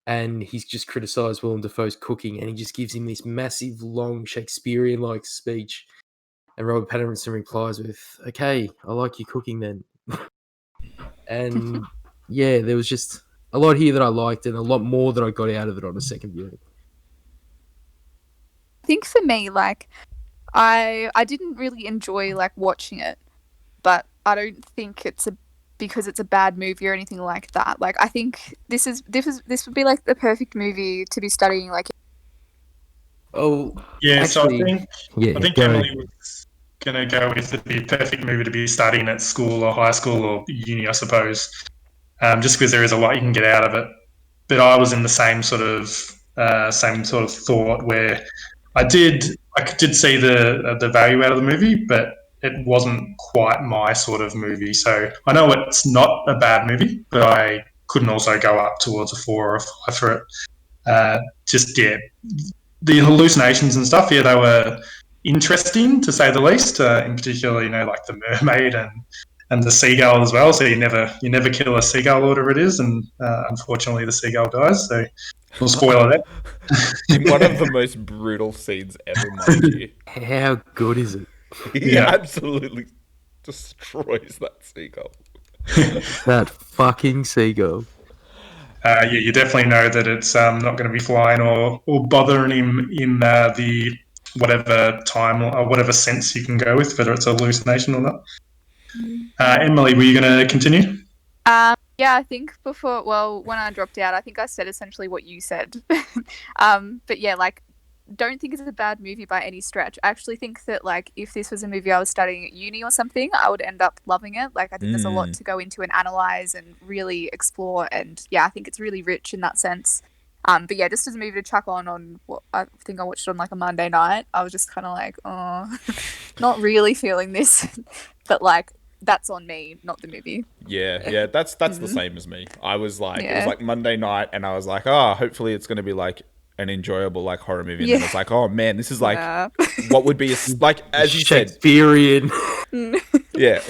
[SPEAKER 4] and he's just criticised Willem Dafoe's cooking, and he just gives him this massive, long Shakespearean-like speech. And Robert Pattinson replies with, "Okay, I like your cooking then." And yeah, there was just a lot here that I liked, and a lot more that I got out of it on a second viewing.
[SPEAKER 2] I think for me, like, I didn't really enjoy like watching it, but I don't think it's because it's a bad movie or anything like that. Like, I think this would be like the perfect movie to be studying. Like,
[SPEAKER 4] Oh,
[SPEAKER 3] Yeah,
[SPEAKER 4] actually,
[SPEAKER 3] so I think
[SPEAKER 4] go.
[SPEAKER 3] Emily was going to go with the perfect movie to be studying at school or high school or uni, I suppose, just because there is a lot you can get out of it. But I was in the same sort of thought where I did see the value out of the movie, but it wasn't quite my sort of movie. So I know it's not a bad movie, but I couldn't also go up towards a 4 or a 5 for it. The hallucinations and stuff, yeah, they were interesting to say the least. In particular, like the mermaid and the seagull as well. So you never kill a seagull or whatever it is, and unfortunately the seagull dies. So we'll spoil that.
[SPEAKER 1] In one of the most brutal scenes ever, mind you.
[SPEAKER 4] How good is it?
[SPEAKER 1] He
[SPEAKER 3] Yeah.
[SPEAKER 1] absolutely destroys that seagull.
[SPEAKER 4] That fucking seagull.
[SPEAKER 3] You definitely know that it's not going to be flying or bothering him in the whatever time or whatever sense you can go with, whether it's a hallucination or not. Emily, were you going to continue?
[SPEAKER 2] Yeah, I think when I dropped out, I think I said essentially what you said. But yeah, like, don't think it's a bad movie by any stretch. I actually think that, like, if this was a movie I was studying at uni or something, I would end up loving it. Like, I think there's a lot to go into and analyze and really explore, and yeah, I think it's really rich in that sense. But yeah, just as a movie to chuck on what I think I watched on like a Monday night, I was just kind of like, oh, not really feeling this, but like, that's on me, not the movie.
[SPEAKER 1] Yeah, that's the same as me. I was like, it was like Monday night, and I was like, oh, hopefully it's going to be like an enjoyable like horror movie. And then it's like, oh man, this is like what would be like, as you said,
[SPEAKER 4] Shakespearean.
[SPEAKER 1] Yeah,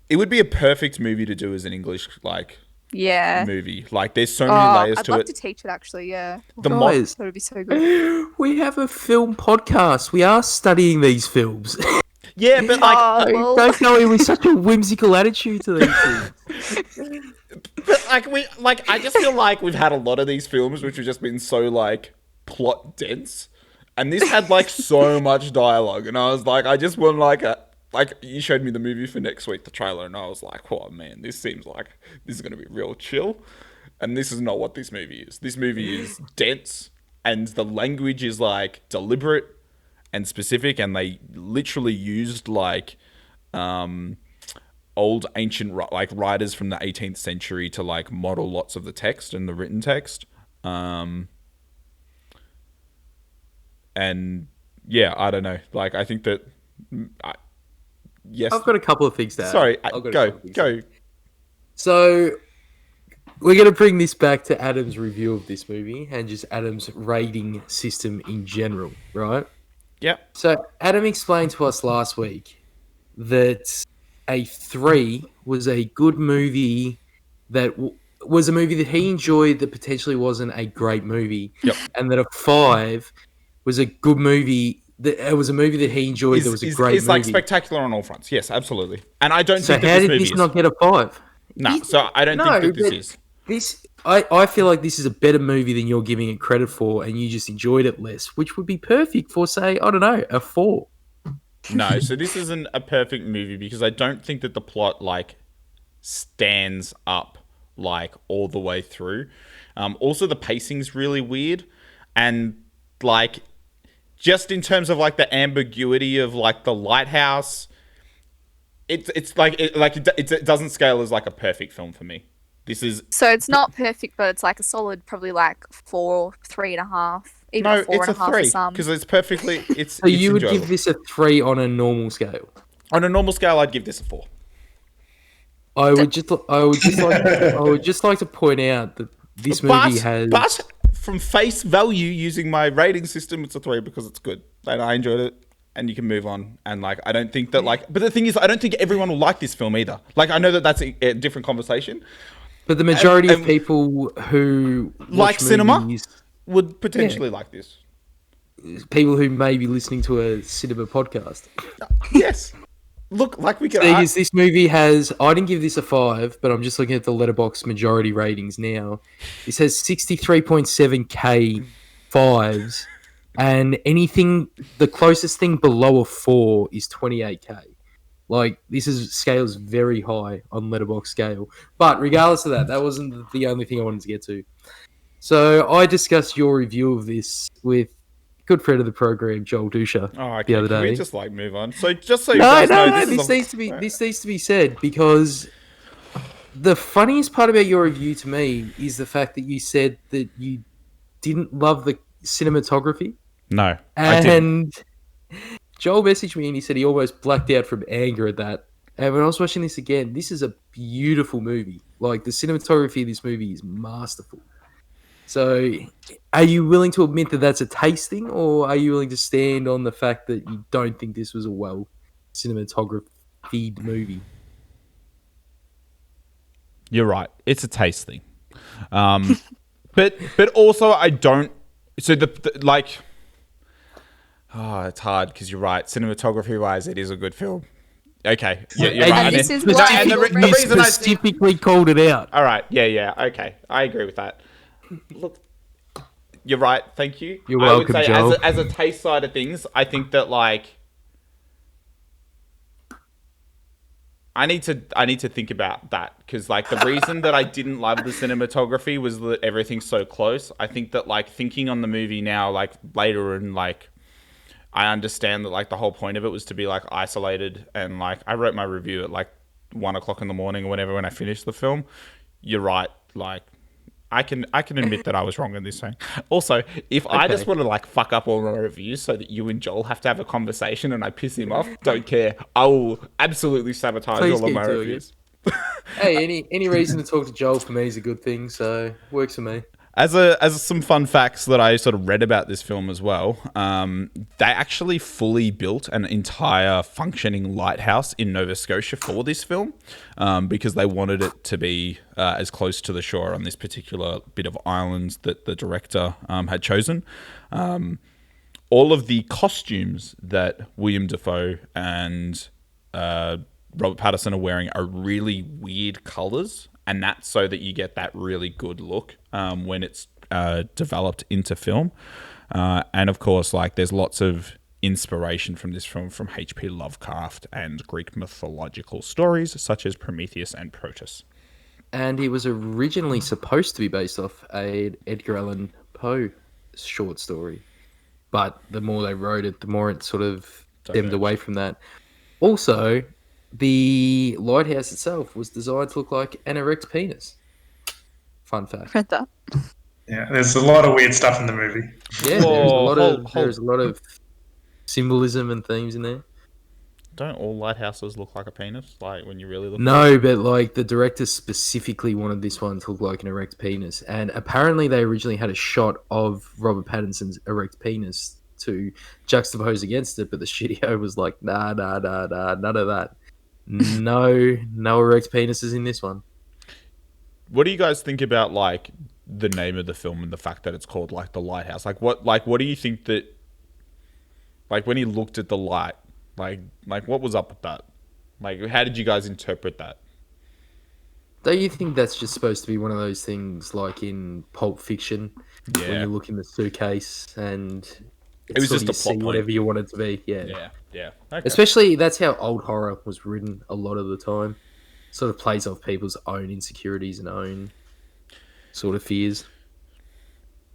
[SPEAKER 1] it would be a perfect movie to do as an English like movie. Like, there's so many layers
[SPEAKER 2] I'd
[SPEAKER 1] to
[SPEAKER 2] love
[SPEAKER 1] it.
[SPEAKER 2] to teach it actually. Yeah,
[SPEAKER 4] Guys,
[SPEAKER 2] that would be so good.
[SPEAKER 4] We have a film podcast. We are studying these films.
[SPEAKER 1] Yeah, but like,
[SPEAKER 4] don't go in with such a whimsical attitude to these things.
[SPEAKER 1] but I just feel like we've had a lot of these films which have just been so like plot dense, and this had like so much dialogue, and I was like, I just want like you showed me the movie for next week, the trailer, and I was like, oh man, this seems like this is gonna be real chill, and this is not what this movie is. This movie is dense, and the language is like deliberate and specific, and they literally used like old ancient like writers from the 18th century to like model lots of the text and the written text. And yeah, I don't know. Like, I think that yes,
[SPEAKER 4] I've got a couple of things to add.
[SPEAKER 1] Sorry, go.
[SPEAKER 4] So we're going to bring this back to Adam's review of this movie and just Adam's rating system in general, right?
[SPEAKER 1] Yep.
[SPEAKER 4] So Adam explained to us last week that a 3 was a good movie that was a movie that he enjoyed that potentially wasn't a great movie.
[SPEAKER 1] Yep.
[SPEAKER 4] And that a 5 was a good movie. That it was a movie that he enjoyed that was a great movie.
[SPEAKER 1] It's like spectacular on all fronts. Yes, absolutely. And I don't think
[SPEAKER 4] that
[SPEAKER 1] this movie is.
[SPEAKER 4] So how did this not get a 5?
[SPEAKER 1] No, so I don't think that this is.
[SPEAKER 4] I feel like this is a better movie than you're giving it credit for, and you just enjoyed it less, which would be perfect for, say, I don't know, a 4.
[SPEAKER 1] No, so this isn't a perfect movie because I don't think that the plot like stands up like all the way through. Also, the pacing's really weird, and like just in terms of like the ambiguity of like the Lighthouse, it doesn't scale as like a perfect film for me. This is
[SPEAKER 2] So it's not perfect, but it's like a solid, probably like 4, 3.5, even a
[SPEAKER 1] no,
[SPEAKER 2] four
[SPEAKER 1] it's
[SPEAKER 2] and
[SPEAKER 1] a
[SPEAKER 2] a half for
[SPEAKER 1] three
[SPEAKER 2] some.
[SPEAKER 1] because it's perfectly. It's
[SPEAKER 4] So you would
[SPEAKER 1] enjoyable.
[SPEAKER 4] give this a 3 on a normal scale?
[SPEAKER 1] On a normal scale, I'd give this a 4.
[SPEAKER 4] I would just like to point out that this movie has.
[SPEAKER 1] But from face value, using my rating system, it's a 3 because it's good and I enjoyed it. And you can move on. And like, I don't think that like, but the thing is, I don't think everyone will like this film either. Like, I know that that's a different conversation.
[SPEAKER 4] But the majority of people who
[SPEAKER 1] like
[SPEAKER 4] watch
[SPEAKER 1] cinema
[SPEAKER 4] movies,
[SPEAKER 1] would potentially like this.
[SPEAKER 4] people who may be listening to a cinema podcast.
[SPEAKER 1] Yes. Look, like we can.
[SPEAKER 4] Thing is, this movie has. I didn't give this a 5, but I'm just looking at the Letterboxd majority ratings now. This has 63.7k 5s, and anything the closest thing below a 4 is 28k. Like, this is scales very high on Letterboxd scale. But regardless of that, that wasn't the only thing I wanted to get to. So I discussed your review of this with good friend of the program, Joel Dusha,
[SPEAKER 1] okay.
[SPEAKER 4] the other day.
[SPEAKER 1] Can we just like move on? So just so you
[SPEAKER 4] No,
[SPEAKER 1] guys know,
[SPEAKER 4] this needs to be said, because the funniest part about your review to me is the fact that you said that you didn't love the cinematography.
[SPEAKER 1] No, I didn't.
[SPEAKER 4] And Joel messaged me and he said he almost blacked out from anger at that. And when I was watching this again, this is a beautiful movie. Like, the cinematography of this movie is masterful. So, are you willing to admit that that's a taste thing, or are you willing to stand on the fact that you don't think this was a well cinematographied movie?
[SPEAKER 1] You're right. It's a taste thing. But also I don't. So the like. Oh, it's hard because you're right. Cinematography wise, it is a good film. Okay, you're right.
[SPEAKER 2] And this is why
[SPEAKER 1] and the
[SPEAKER 2] you're
[SPEAKER 1] reason I
[SPEAKER 4] specifically called it out.
[SPEAKER 1] all right, yeah, okay, I agree with that. Look, you're right. Thank you.
[SPEAKER 4] You're
[SPEAKER 1] I would
[SPEAKER 4] welcome,
[SPEAKER 1] say
[SPEAKER 4] Joel.
[SPEAKER 1] as a taste side of things, I think that like I need to think about that because like the reason that I didn't love the cinematography was that everything's so close. I think that like thinking on the movie now, like later and like I understand that like the whole point of it was to be like isolated and like I wrote my review at like 1:00 in the morning or whenever when I finished the film. You're right. Like I can admit that I was wrong in this thing. Also, if I just want to like fuck up all my reviews so that you and Joel have to have a conversation and I piss him off, don't care. I will absolutely sabotage
[SPEAKER 4] Please
[SPEAKER 1] all of
[SPEAKER 4] keep
[SPEAKER 1] my
[SPEAKER 4] doing
[SPEAKER 1] reviews.
[SPEAKER 4] Hey, any reason to talk to Joel for me is a good thing, so works for me.
[SPEAKER 1] As some fun facts that I sort of read about this film as well, they actually fully built an entire functioning lighthouse in Nova Scotia for this film because they wanted it to be as close to the shore on this particular bit of islands that the director had chosen. All of the costumes that William Dafoe and Robert Pattinson are wearing are really weird colours. And that's so that you get that really good look when it's developed into film. And of course, like there's lots of inspiration from this film from H.P. Lovecraft and Greek mythological stories such as Prometheus and Proteus.
[SPEAKER 4] And it was originally supposed to be based off an Edgar Allan Poe short story. But the more they wrote it, the more it sort of stemmed away from that. Also, the lighthouse itself was designed to look like an erect penis. Fun fact.
[SPEAKER 2] Read that.
[SPEAKER 3] Yeah, there's a lot of weird stuff in the movie.
[SPEAKER 4] Yeah, there's a lot of symbolism and themes in there.
[SPEAKER 1] Don't all lighthouses look like a penis? Like when you really look
[SPEAKER 4] No, but like the director specifically wanted this one to look like an erect penis. And apparently they originally had a shot of Robert Pattinson's erect penis to juxtapose against it, but the studio was like, nah, none of that. No erect penises in this one.
[SPEAKER 1] What do you guys think about like the name of the film and the fact that it's called like The Lighthouse? Like what do you think that like when he looked at the light, like what was up with that? Like how did you guys interpret that?
[SPEAKER 4] Don't you think that's just supposed to be one of those things like in Pulp Fiction when
[SPEAKER 1] Yeah.
[SPEAKER 4] you look in the suitcase and
[SPEAKER 1] It was
[SPEAKER 4] sort of
[SPEAKER 1] just a
[SPEAKER 4] you see
[SPEAKER 1] plot point.
[SPEAKER 4] whatever you want it to be. Yeah.
[SPEAKER 1] Yeah. Okay.
[SPEAKER 4] Especially that's how old horror was written a lot of the time. Sort of plays off people's own insecurities and own sort of fears.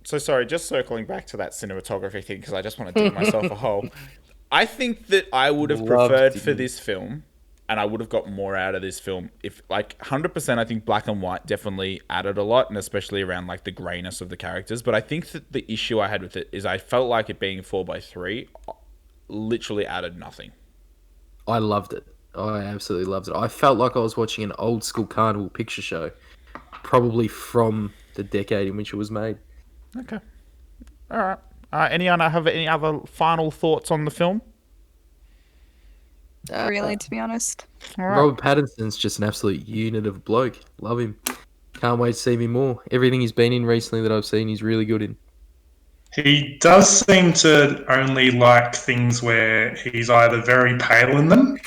[SPEAKER 1] So sorry, just circling back to that cinematography thing because I just want to dig myself a hole. I think that I would have
[SPEAKER 4] Loved
[SPEAKER 1] preferred
[SPEAKER 4] it.
[SPEAKER 1] for this film and I would have got more out of this film if, like, 100%. I think black and white definitely added a lot, and especially around like the grayness of the characters. But I think that the issue I had with it is I felt like it being 4:3 literally added nothing.
[SPEAKER 4] I loved it. I absolutely loved it. I felt like I was watching an old school carnival picture show, probably from the decade in which it was made.
[SPEAKER 1] Okay, all right. Have any other final thoughts on the film?
[SPEAKER 2] Really, to be honest.
[SPEAKER 1] All right.
[SPEAKER 4] Robert Pattinson's just an absolute unit of bloke. Love him. Can't wait to see him more. Everything he's been in recently that I've seen, he's really good in.
[SPEAKER 3] He does seem to only like things where he's either very pale in them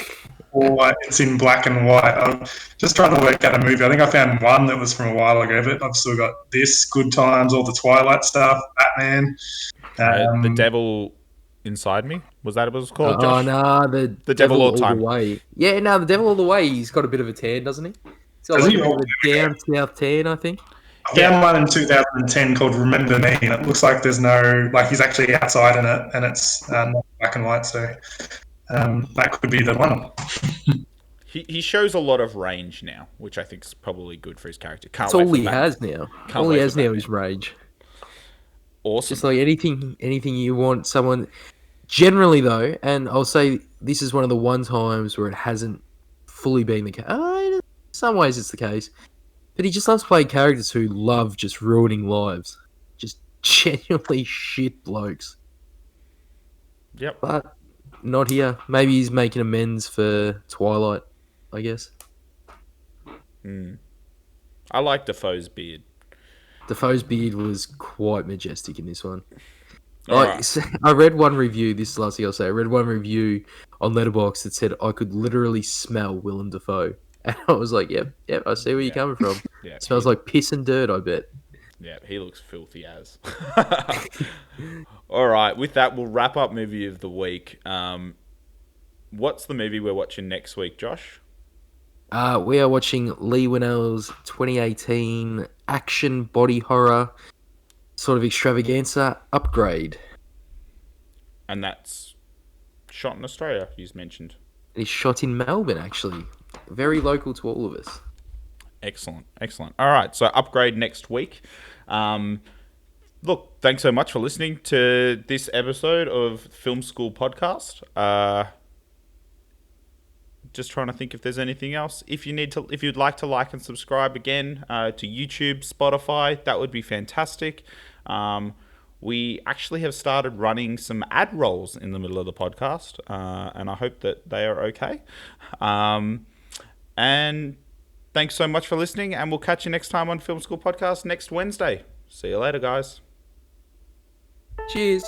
[SPEAKER 3] or it's in black and white. I'm just trying to work out a movie. I think I found one that was from a while ago, but I've still got this, Good Times, all the Twilight stuff, Batman.
[SPEAKER 1] The Devil Inside Me, was that what it was called?
[SPEAKER 4] Oh,
[SPEAKER 1] Josh?
[SPEAKER 4] no,
[SPEAKER 1] The Devil All
[SPEAKER 4] the
[SPEAKER 1] Time.
[SPEAKER 4] Way. Yeah, no, the Devil All the Way. He's got a bit of a tan, doesn't he? He's got
[SPEAKER 3] Does
[SPEAKER 4] like
[SPEAKER 3] he?
[SPEAKER 4] a bit of a down south tan, I think.
[SPEAKER 3] I found one in 2010 called Remember Me, and it looks like there's no, like he's actually outside in it, and it's not black and white, so that could be the one.
[SPEAKER 1] He shows a lot of range now, which I think is probably good for his character.
[SPEAKER 4] That's all he has now. All he has now is rage.
[SPEAKER 1] Awesome.
[SPEAKER 4] Just like anything you want someone... Generally, though, and I'll say this is one of the one times where it hasn't fully been the case. In some ways it's the case. But he just loves playing characters who love just ruining lives. Just genuinely shit blokes.
[SPEAKER 1] Yep.
[SPEAKER 4] But not here. Maybe he's making amends for Twilight, I guess.
[SPEAKER 1] I like Defoe's beard.
[SPEAKER 4] Defoe's beard was quite majestic in this one.
[SPEAKER 1] Alright.
[SPEAKER 4] I read one review, this is the last thing I'll say, I read one review on Letterboxd that said I could literally smell Willem Dafoe. And I was like, yep, I see where you're coming from.
[SPEAKER 1] Yeah,
[SPEAKER 4] Smells like piss and dirt, I bet.
[SPEAKER 1] Yeah, he looks filthy as. All right, with that, we'll wrap up movie of the week. What's the movie we're watching next week, Josh?
[SPEAKER 4] We are watching Lee Winnell's 2018 action body horror sort of extravaganza, Upgrade.
[SPEAKER 1] And that's shot in Australia, you mentioned.
[SPEAKER 4] It's shot in Melbourne, actually. Very local to all of us.
[SPEAKER 1] Excellent. All right, so Upgrade next week. Look, thanks so much for listening to this episode of Film School Podcast. Just trying to think if there's anything else. If you'd like to like and subscribe again to YouTube, Spotify, that would be fantastic. We actually have started running some ad rolls in the middle of the podcast, and I hope that they are okay. And thanks so much for listening, and we'll catch you next time on Film School Podcast next Wednesday. See you later, guys.
[SPEAKER 4] Cheers.